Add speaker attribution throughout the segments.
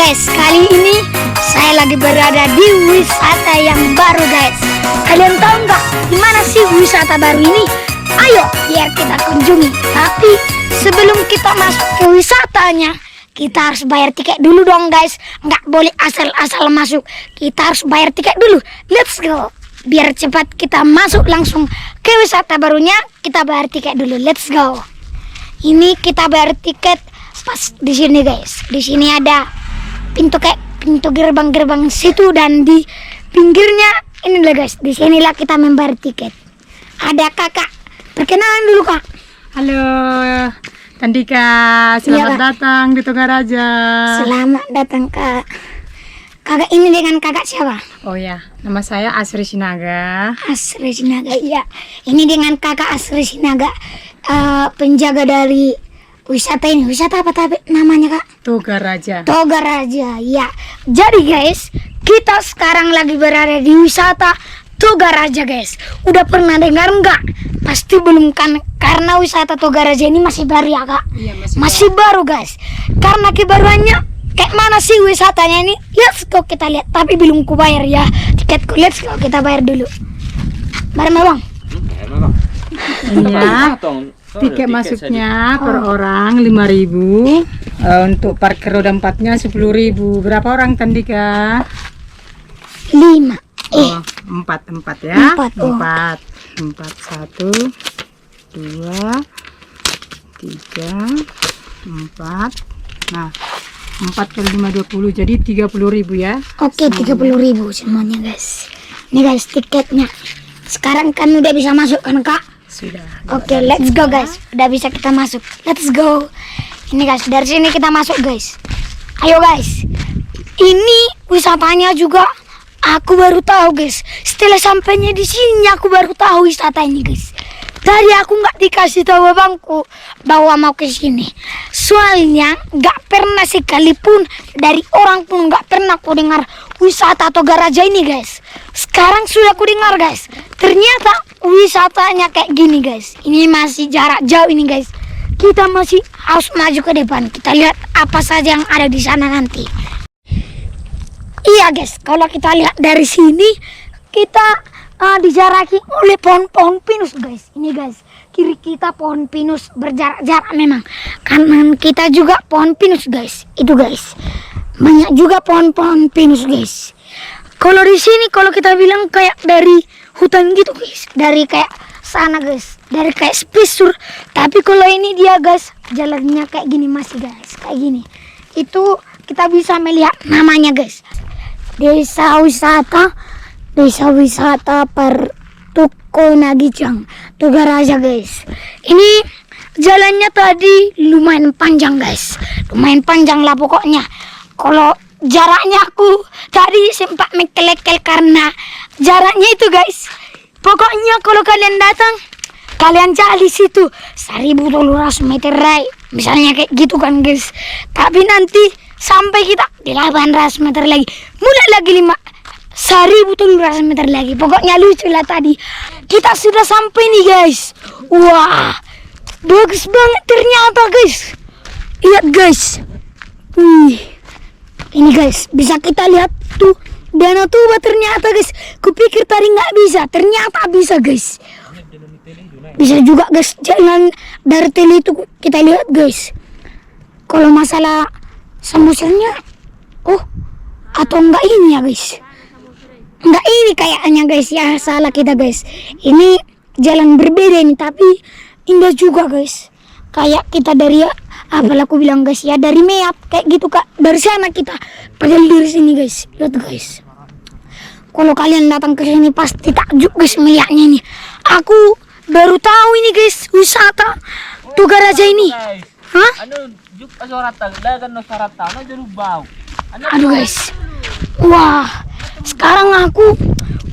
Speaker 1: guys, kali ini saya lagi berada di wisata yang baru guys. Kalian tahu nggak di mana sih wisata baru ini? Ayo biar kita kunjungi. Tapi sebelum kita masuk ke wisatanya, kita harus bayar tiket dulu dong guys. Nggak boleh asal-asal masuk. Kita harus bayar tiket dulu. Let's go. Biar cepat kita masuk langsung ke wisata barunya, kita bayar tiket dulu. Let's go. Ini kita bayar tiket pas di sini guys. Di sini ada pintu gerbang situ, dan di pinggirnya ini lah guys. Di sinilah kita membayar tiket. Ada kakak. Perkenalan dulu kak.
Speaker 2: Halo, Tandika. Selamat datang di Togaraja.
Speaker 1: Selamat datang kak. Kakak ini dengan kakak siapa?
Speaker 2: Oh ya, nama saya Asri Sinaga.
Speaker 1: Asri Sinaga, iya. Ini dengan kakak Asri Sinaga, penjaga dari wisata ini. Wisata apa tapi namanya kak?
Speaker 2: Togaraja.
Speaker 1: Togaraja, ya. Jadi guys, kita sekarang lagi berada di wisata Togaraja guys. Udah pernah dengar nggak? Pasti belum kan, karena wisata Togaraja ini masih baru ya kak.
Speaker 2: Iya,
Speaker 1: masih baru guys. Karena kebaruannya kayak mana sih wisatanya ini? Let's go kita lihat. Tapi belum ku bayar ya tiketku. Let's go kita bayar dulu. Bareng bang.
Speaker 2: Iya. Tiket masuknya per orang 5.000. Untuk parkir roda 4-nya 10.000. Berapa orang Tandika?
Speaker 1: 5.
Speaker 2: Oh, 4 ya.
Speaker 1: 4.
Speaker 2: 1, 2, 3, 4. Nah, 4 kali 5 20, jadi 30.000 ya.
Speaker 1: Oke, 30.000 semuanya guys. Ini guys tiketnya. Sekarang kan udah bisa masuk kan kak?
Speaker 2: Sudah.
Speaker 1: Oke, let's go guys. Udah bisa kita masuk. Let's go. Ini guys, dari sini kita masuk guys. Ayo guys. Ini wisatanya juga aku baru tahu guys. Setelah sampainya di sini aku baru tahu wisata ini guys. Tadi aku nggak dikasih tahu abangku bahwa mau ke sini. Soalnya nggak pernah sekalipun dari orang pun nggak pernah aku dengar wisata Togaraja ini guys. Sekarang sudah aku dengar guys. Ternyata wisatanya kayak gini guys. Ini masih jarak jauh ini guys. Kita masih harus maju ke depan. Kita lihat apa saja yang ada di sana nanti. Iya guys, kalau kita lihat dari sini kita dijaraki oleh pohon-pohon pinus guys. Ini guys, kiri kita pohon pinus berjarak-jarak memang. Kanan kita juga pohon pinus guys. Itu guys, banyak juga pohon-pohon pinus guys. Kalau di sini kalau kita bilang kayak dari hutan gitu guys, dari kayak sana guys, dari kayak spisur. Tapi kalau ini dia guys, jalannya kayak gini masih guys, kayak gini. Itu kita bisa melihat namanya guys, Desa wisata Pertuko Nagijang Togaraja guys. Ini jalannya tadi lumayan panjang guys. Lumayan panjang lah pokoknya. Kalau jaraknya aku tadi sempat mekelekel karena jaraknya itu guys. Pokoknya kalau kalian datang, kalian cari situ 1.200 meter rai. Misalnya kayak gitu kan guys. Tapi nanti sampai kita di 800 meter lagi. Mulai lagi 1.200 meter lagi. Pokoknya lucu lah tadi. Kita sudah sampai nih guys. Wah, bagus banget ternyata guys. Lihat guys. Wih, ini guys bisa kita lihat tuh Danau Toba ternyata guys. Kupikir tadi nggak bisa, ternyata bisa guys. Bisa juga guys. Jangan dari tele itu kita lihat guys. Kalau masalah samosirnya, oh atau enggak ini ya guys. Enggak ini kayaknya guys ya, salah kita guys. Ini jalan berbeda ini tapi indah juga guys. Kayak kita dari apalah aku bilang guys ya, dari Meap kayak gitu kak. Dari sana kita padahal dari sini guys. Lihat guys. Kalau kalian datang ke sini pasti takjub guys melihatnya ini. Aku baru tahu ini guys wisata Togaraja ini. Hah? Aduh guys. Wah, sekarang aku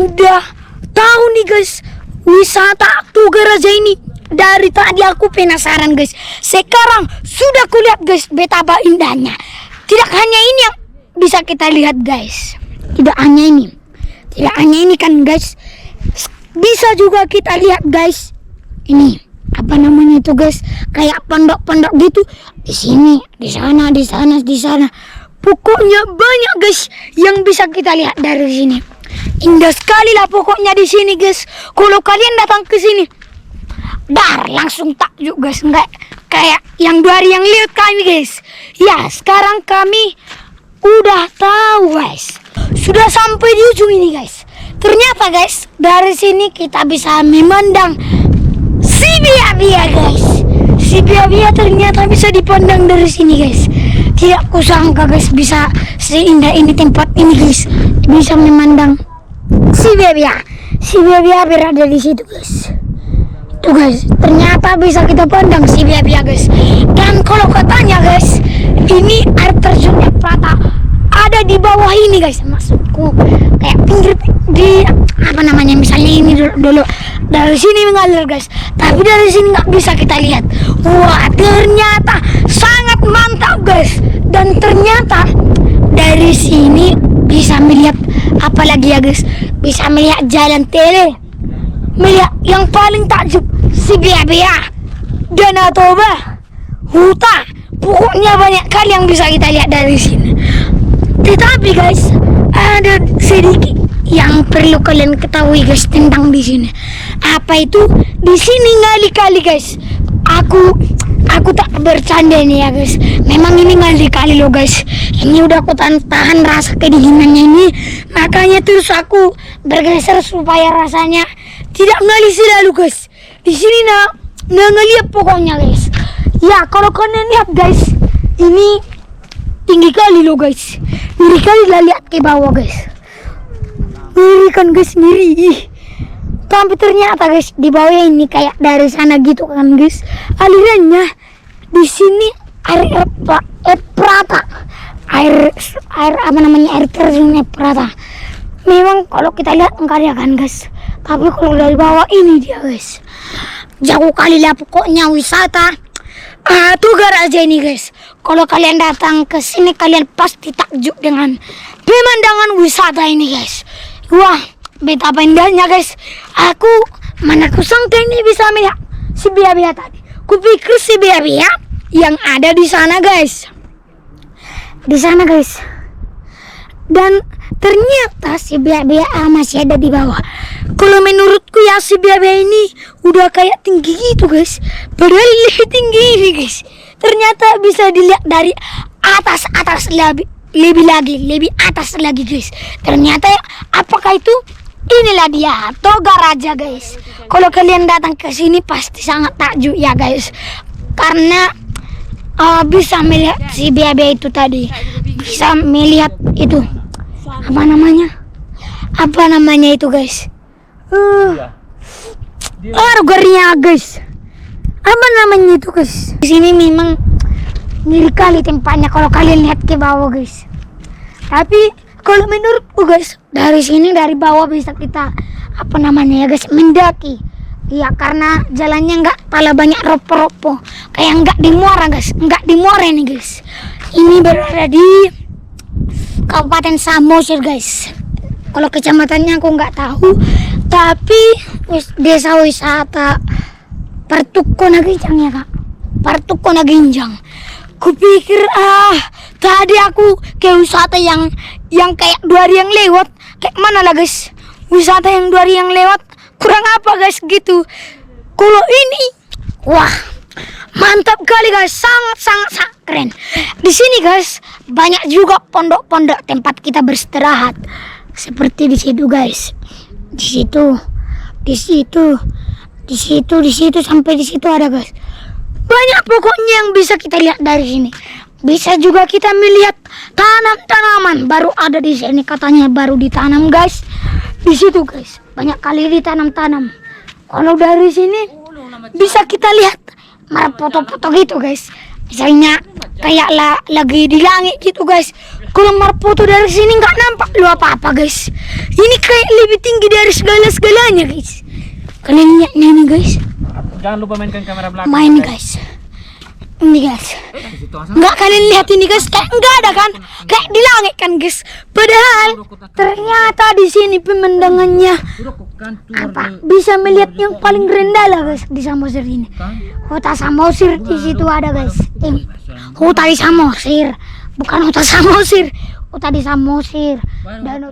Speaker 1: udah tahu nih guys wisata Togaraja ini. Dari tadi aku penasaran guys. Sekarang sudah kulihat guys betapa indahnya. Tidak hanya ini yang bisa kita lihat guys. Tidak hanya ini. Tidak hanya ini kan guys. Bisa juga kita lihat guys. Ini apa namanya itu guys? Kayak pondok-pondok gitu. Di sini, di sana, di sana, di sana. Pokoknya banyak guys yang bisa kita lihat dari sini. Indah sekali lah pokoknya di sini guys. Kalau kalian datang ke sini, langsung takjub guys. Enggak kayak yang 2 hari yang lihat kami guys. Ya sekarang kami udah tahu guys. Sudah sampai di ujung ini guys. Ternyata guys dari sini kita bisa memandang si Biak-biak guys. Si Biak-biak ternyata bisa dipandang dari sini guys. Tidak kusangka guys bisa seindah ini tempat ini guys. Bisa memandang si Biak-biak. Si Biak-biak berada di situ guys. Tuh guys, ternyata bisa kita pandang si Biak-biak guys. Dan kalau katanya guys, ini air terjun Ephrata ada di bawah ini guys. Maksudku kayak pinggir di apa namanya, misalnya ini dulu dari sini mengalir guys, tapi dari sini nggak bisa kita lihat. Wah, ternyata sangat mantap guys. Dan ternyata dari sini bisa melihat apa lagi ya guys, bisa melihat jalan tele, melihat yang paling takjub si Biak-biak, Danau Toba, hutan. Pokoknya banyak kali yang bisa kita lihat dari sini. Tetapi guys, ada sedikit yang perlu kalian ketahui guys tentang di sini. Apa itu? Di sini kali guys. Aku tak bercanda nih ya guys. Memang ini kali loh guys. Ini udah aku tahan rasa kedinginannya ini. Makanya terus aku bergeser supaya rasanya tidak ngali selalu guys. Di sini ngeliat pokoknya guys. Ya kalau kalian lihat guys, ini tinggi kali loh guys. Ngeri kali lah lihat ke bawah guys. Ngeri kan guys, ngeri. Tapi ternyata guys di bawah ini kayak dari sana gitu kan guys. Alirannya di sini air Ephrata. Air apa namanya, air terjun Ephrata. Memang kalau kita lihat enggak ada kan guys. Tapi kalau dari bawah ini dia guys. Jauh kali lah pokoknya wisata. Tugar aja ini guys. Kalau kalian datang ke sini kalian pasti takjub dengan pemandangan wisata ini guys. Wah, betapa indahnya guys. Mana kusangka ini bisa melihat si Biak-biak tadi. Kupikir si Biak-biak yang ada di sana guys. Di sana guys. Dan ternyata si Biak-biak masih ada di bawah. Kalau menurutku ya si Biak-biak ini udah kayak tinggi gitu guys. Padahal lebih tinggi ini guys. Ternyata bisa dilihat dari atas lebih atas lagi guys. Ternyata apakah itu? Inilah dia Toga Raja guys. Kalau kalian datang ke sini pasti sangat takjub ya guys. Karena bisa melihat si Biak-biak itu tadi. Bisa melihat itu. Apa namanya itu guys? Harganya guys. Apa namanya itu guys? Di sini memang ngeri kali tempatnya kalau kalian lihat ke bawah guys. Tapi kalau menurutku guys, dari sini dari bawah bisa kita apa namanya ya guys, mendaki. Ya karena jalannya nggak pala banyak ropo-ropo, kayak nggak di Muara guys, nggak di Muara ini guys. Ini berada di Kabupaten Samosir guys. Kalau kecamatannya aku nggak tahu, tapi desa wisata Partukona Ginjang ya kak, Partukona Ginjang. Kupikir tadi aku ke wisata yang kayak 2 hari yang lewat. Kayak mana lah guys, wisata yang 2 hari yang lewat kurang apa guys gitu. Kalau ini wah mantap kali guys, sangat keren. Di sini guys banyak juga pondok-pondok tempat kita beristirahat. Seperti di situ guys. Di situ sampai di situ ada guys. Banyak pokoknya yang bisa kita lihat dari sini. Bisa juga kita melihat tanaman baru ada di sini, katanya baru ditanam guys. Di situ guys banyak kali ditanam. Kalau dari sini bisa kita lihat foto-foto gitu guys. Misalnya kayak lagi di langit gitu guys. Kalau foto dari sini nggak nampak lu apa-apa guys. Ini kayak lebih tinggi dari segala-segalanya guys. Kalian lihat ini guys.
Speaker 3: Jangan lupa mainkan kamera belakang.
Speaker 1: Main guys. Ini guys. Nggak kalian lihat ini guys, kayak nggak ada kan? Kayak di langit kan guys. Padahal ternyata di sini pemandangannya bisa melihat yang paling rendah lah guys di Samosir ini. Kota Samosir di situ ada guys. Kota di Samosir. Bukan Otak Samosir, Otak di Samosir. Danau